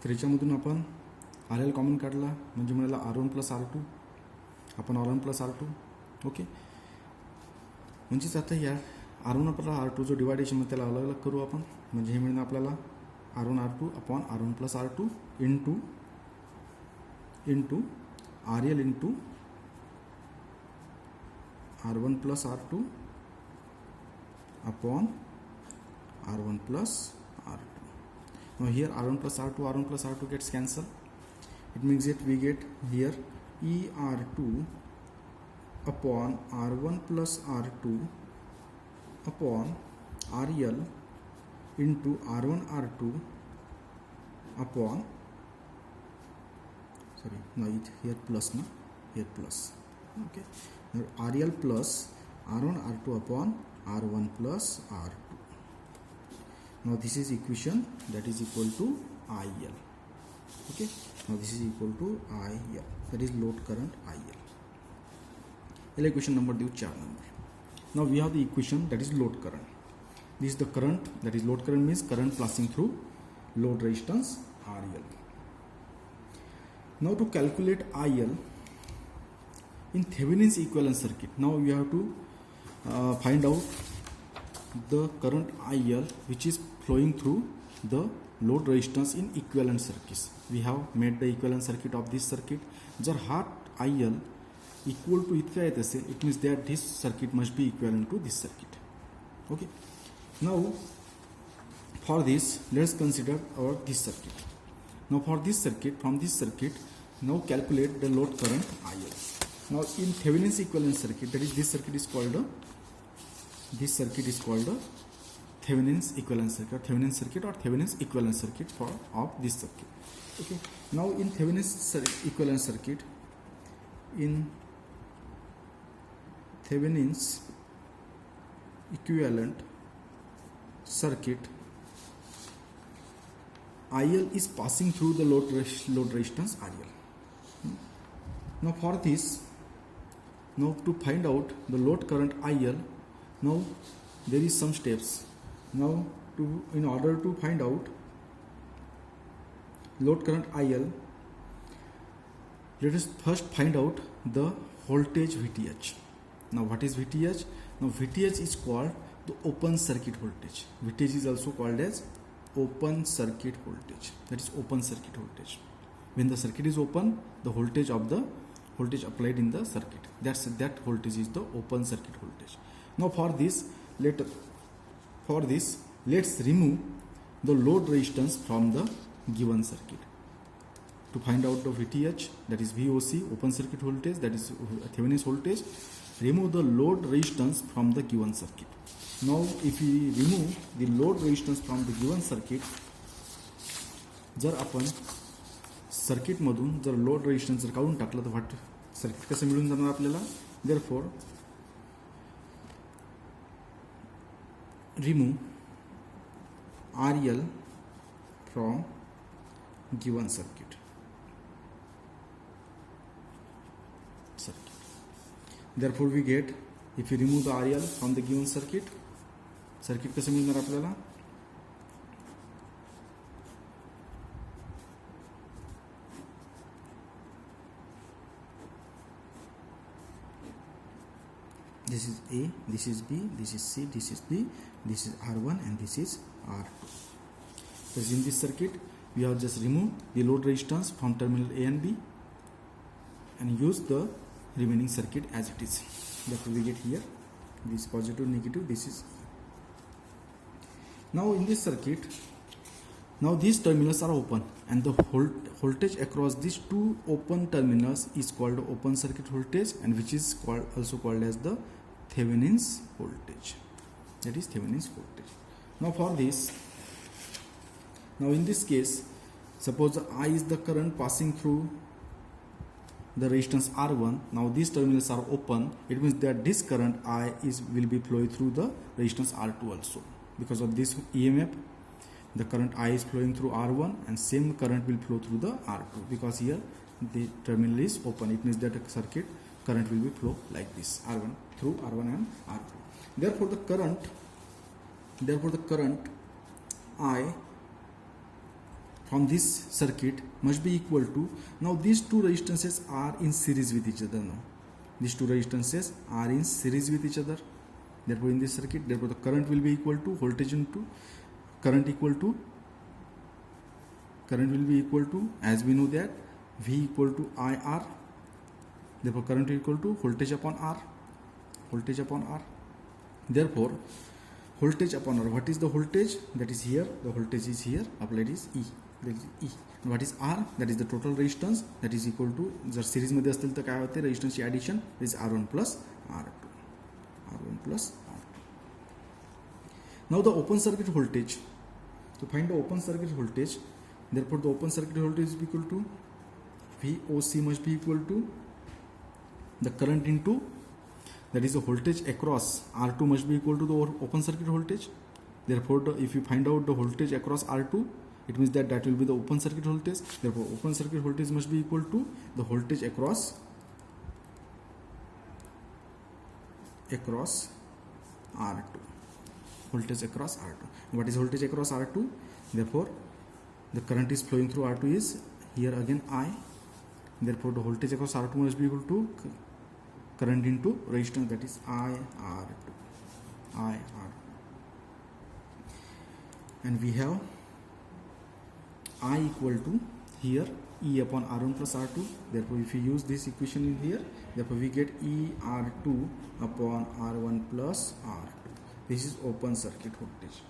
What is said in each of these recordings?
तर याच्यामधून आपण आर एल कॉमन काढला म्हणजे मिळाला R1 प्लस R2. आपण R1 प्लस R2. ओके, म्हणजेच आता या R1 प्लस R2 जो डिवायडेशन मग त्याला अलग अलग करू आपण. म्हणजे हे मिळणार आपल्याला R1 R2 upon R1 plus R2 into RL into R1 plus R2 upon R1 plus R2. Now here R1 plus R2 gets cancelled. It means that we get here ER2 upon R1 plus R2 upon RL into R1 R2 upon, sorry, no, here plus, no, here plus. Okay, now RL plus R1 R2 upon R1 plus R2. Now this is equation that is equal to IL. Okay, now this is equal to IL, that is load current IL. Equation number 4 number. Now we have the equation that is load current. This is the current, that is load current means current passing through load resistance RL. Now to calculate IL in Thevenin's equivalent circuit, now you have to find out the current IL which is flowing through the load resistance in equivalent circuits. We have made the equivalent circuit of this circuit. जर हा IL equal to इतका येत असेल, it means that this circuit must be equivalent to this circuit. Okay, now for this let's consider our this circuit. Now for this circuit, from this circuit, now calculate the load current IL. Now in Thevenin's equivalent circuit, that is this circuit is called Thevenin's equivalent circuit, Thevenin's circuit or Thevenin's equivalent circuit for of this circuit. Okay, now in Thevenin's equivalent circuit, in Thevenin's equivalent circuit, IL is passing through the load resistance RL. Now for this, now to find out the load current IL, now there is some steps. Now in order to find out load current IL, let us first find out the voltage VTH. Now what is VTH? Now VTH is called the open circuit voltage. VTH is also called as open circuit voltage, that is open circuit voltage. When the circuit is open, the voltage of the voltage applied in the circuit, that voltage is the open circuit voltage. Now for this let's remove the load resistance from the given circuit. To find out the VTH, that is VOC, open circuit voltage, that is Thevenin's voltage, remove the load resistance from the given circuit. Now if we remove the load resistance from the given circuit, जर आपण circuit मधून जर load resistance जर काढून टाकलं तर what circuit कसं मिळून जाणार आपल्याला. Therefore remove RL from given circuit. Therefore we get, if we remove the RL from the given circuit कसं मिळणार आपल्याला. This is A, this is B, this is C, this is D, this is R1 and this is R2. Because in this circuit we have just removed the load resistance from terminal A and B and use the remaining circuit as it is. Therefore we get here this positive, negative, this is E. Now in this circuit, now these terminals are open and the voltage across these two open terminals is called open circuit voltage, and which is also called as the Thevenin's voltage, that is Thevenin's voltage. Now for this, now in this case, suppose I is the current passing through the resistance R1. Now these terminals are open, it means that this current I will be flowing through the resistance R2 also. Because of this EMF, the current I is flowing through R1 and same current will flow through the R2, because here the terminal is open. It means that a circuit current will be flow like this, R1 through R1 and R2. Therefore the current I from this circuit must be equal to, now these two resistances are in series with each other. Now these two resistances are in series with each other, therefore in this circuit, therefore the current will be equal to voltage into current will be equal to, as we know that V equal to IR, therefore current is equal to voltage upon R. Therefore voltage upon R, what is the voltage? That is here, the voltage is here, applied is E, that is E. And what is R? That is the total resistance, that is equal to, जर series मध्ये असतील तर काय होते, resistance ची addition is R1 plus R2. Now the open circuit voltage, to find the open circuit voltage, therefore the open circuit voltage is equal to VOC must be equal to the current into, that is the voltage across R2 must be equal to the open circuit voltage. Therefore if you find out the voltage across R2, it means that will be the open circuit voltage. Therefore open circuit voltage must be equal to the voltage across R2. Voltage across R2. What is voltage across R2? Therefore the current is flowing through R2 is here again I. Therefore the voltage across R2 must be equal to current into resistance, that is IR2. And we have I equal to here E upon R1 plus R2. Therefore if you use this equation in here, therefore we get ER2 upon R1 plus R2. This is open circuit voltage.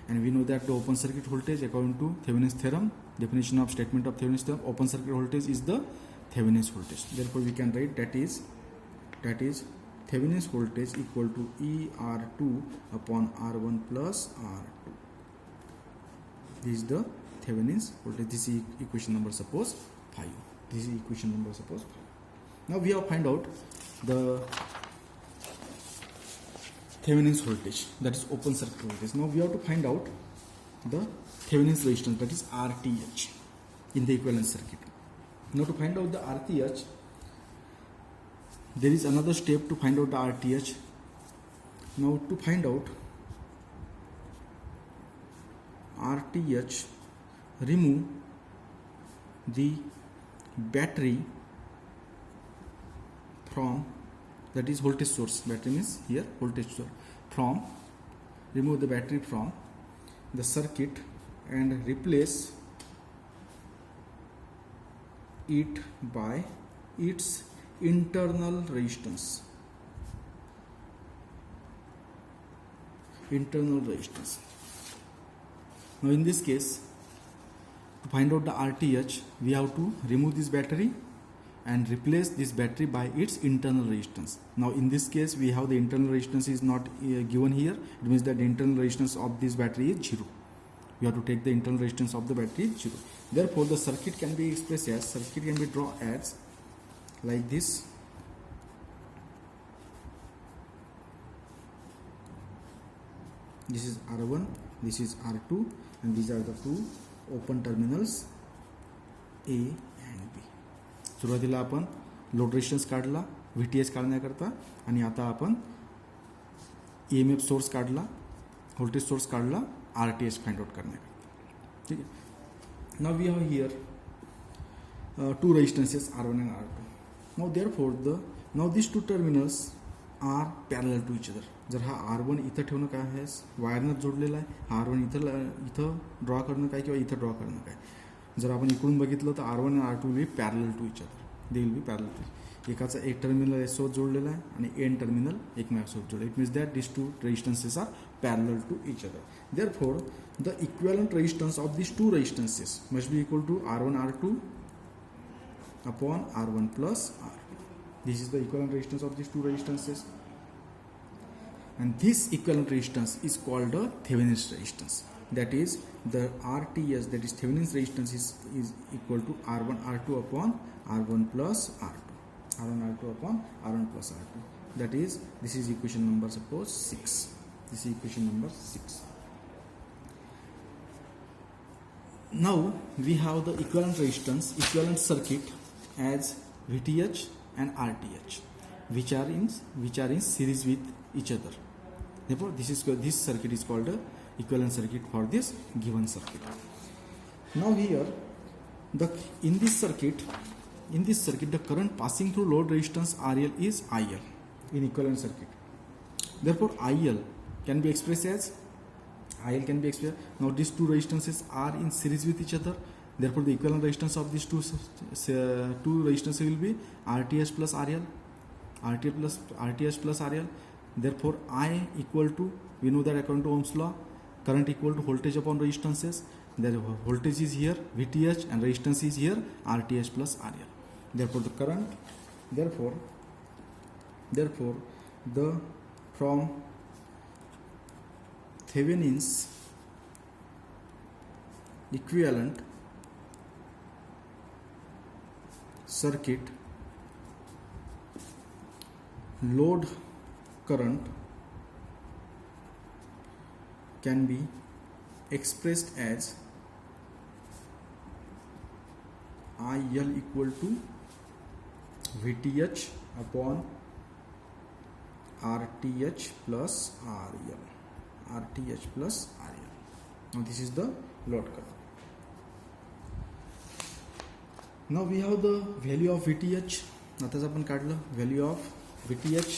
And we know that the open circuit voltage, according to Thevenin's theorem, definition of statement of Thevenin's theorem, open circuit voltage is the Thevenin's voltage. Therefore we can write that is Thevenin's voltage equal to ER2 upon R1 plus R2. This is the Thevenin's voltage. This is equation number suppose 5. Now we have find out the Thevenin's voltage, that is open circuit voltage. Now we have to find out the Thevenin's resistance, that is RTh, in the equivalent circuit. Now to find out the RTh, there is another step to find out the RTh. Now to find out RTh, remove the battery from, that is voltage source, battery means here voltage source, from, remove the battery from the circuit and replace it by its internal resistance. Now in this case, to find out the RTh, we have to remove this battery and replace this battery by its internal resistance. Now in this case, we have the internal resistance is not given here. It means that the internal resistance of this battery is 0. We have to take the internal resistance of the battery 0. Therefore the circuit can be expressed as, drawn as like this. This is R1, this is R2, and these are the two open terminals A and B. सुरुवातीला आपण load resistance काढला VTH काढण्याकरता, आणि आता आपण EMF source काढला, voltage source काढला RTH find out करण्याकरता. ठीक आहे. Now we have here two resistances R1 and R2. Now therefore now these two terminals are parallel to each other. जर हा R1 इथं ठेवणं काय आहे, वायरनं जोडलेला आहे, हा R1 इथं ड्रॉ करणं काय किंवा इथं ड्रॉ करणं काय. जर आपण इकडून बघितलं तर R1 आणि R2 will be parallel to each other, they will be parallel to. एकाचा एक टर्मिनल एस सोबत जोडलेला आहे आणि एन टर्मिनल एकमेकांसोबत जोडलेला. It means that this two resistances are parallel to each other. Therefore the equivalent resistance of this two resistances must be equal to R1 R2 upon R1 plus R2. This is the equivalent resistance of these two resistances, and this equivalent resistance is called the Thevenin's resistance. That is the RTS, that is Thevenin's resistance, is equal to R1 R2 upon R1 plus R2. R1 R2 upon R1 plus R2. That is, this is equation number suppose 6. This is equation number 6. Now we have the equivalent resistance, equivalent circuit as VTH and RTH, which are in series with each other. Therefore this circuit is called the equivalent circuit for this given circuit. Now here The in this circuit the current passing through load resistance RL is IL in equivalent circuit. Therefore IL can be expressed as now these two resistances are in series with each other. Therefore the equivalent resistance of these two resistances will be RTH plus RL, RTH plus RL. Therefore I equal to, we know that according to Ohm's law, current equal to voltage upon resistances. Therefore voltage is here VTH and resistance is here RTH plus RL. Therefore the current, therefore the from Thevenin's equivalent circuit, load current can be expressed as IL equal to VTH upon RTH plus RL. Now this is the load current. Now we have the value of VTH. आताच आपण काढलं value of VTH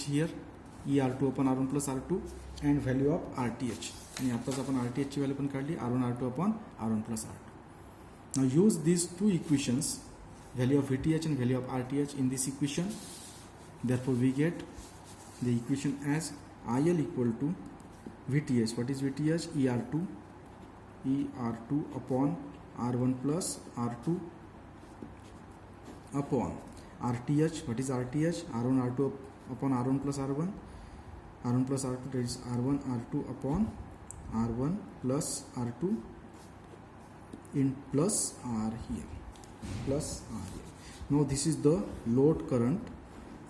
here ER2 upon R1 plus R2 and value of RTH. आणि आताच आपण RTH ची value पण काढली R1 R2 upon R1 plus R2. Now use these two equations, value of VTH and value of RTH in this equation. Therefore we get the equation as IL equal to VTH. What is VTH? ER2 upon R1 plus R2 upon RTH. What is RTH? R1 R2 upon R1 plus R1 plus R2, that is R1 R2 upon R1 plus R2 in plus R here. Now this is the load current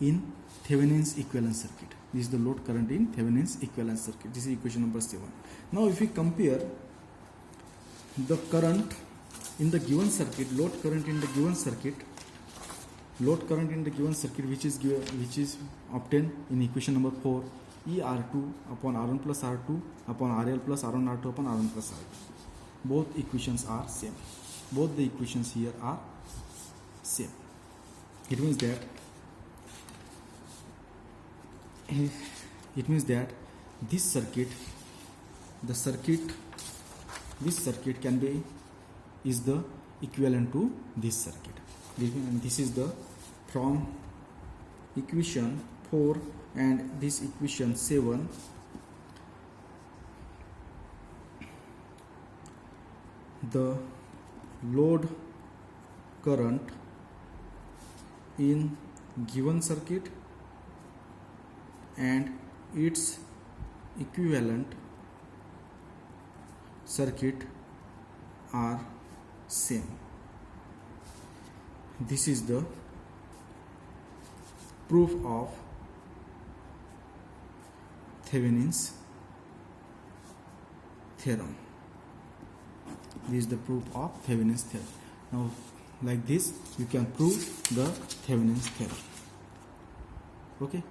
in Thevenin's equivalent circuit. This is the load current in Thevenin's equivalent circuit. This is equation number 7. Now if we compare the current in the given circuit, load current in the given circuit which is obtained in equation number 4, ER2 upon R1 plus R2 upon RL plus R1 R2 upon R1 plus R2. Both equations are same. Both the equations here are same. It means that this circuit can be is the equivalent to this circuit. And this is the from equation 4 and this equation 7. The load current in given circuit and its equivalent circuit are same. This is the proof of Thevenin's theorem. This is the proof of Thevenin's theorem. Now like this you can prove the Thevenin's theorem. Okay.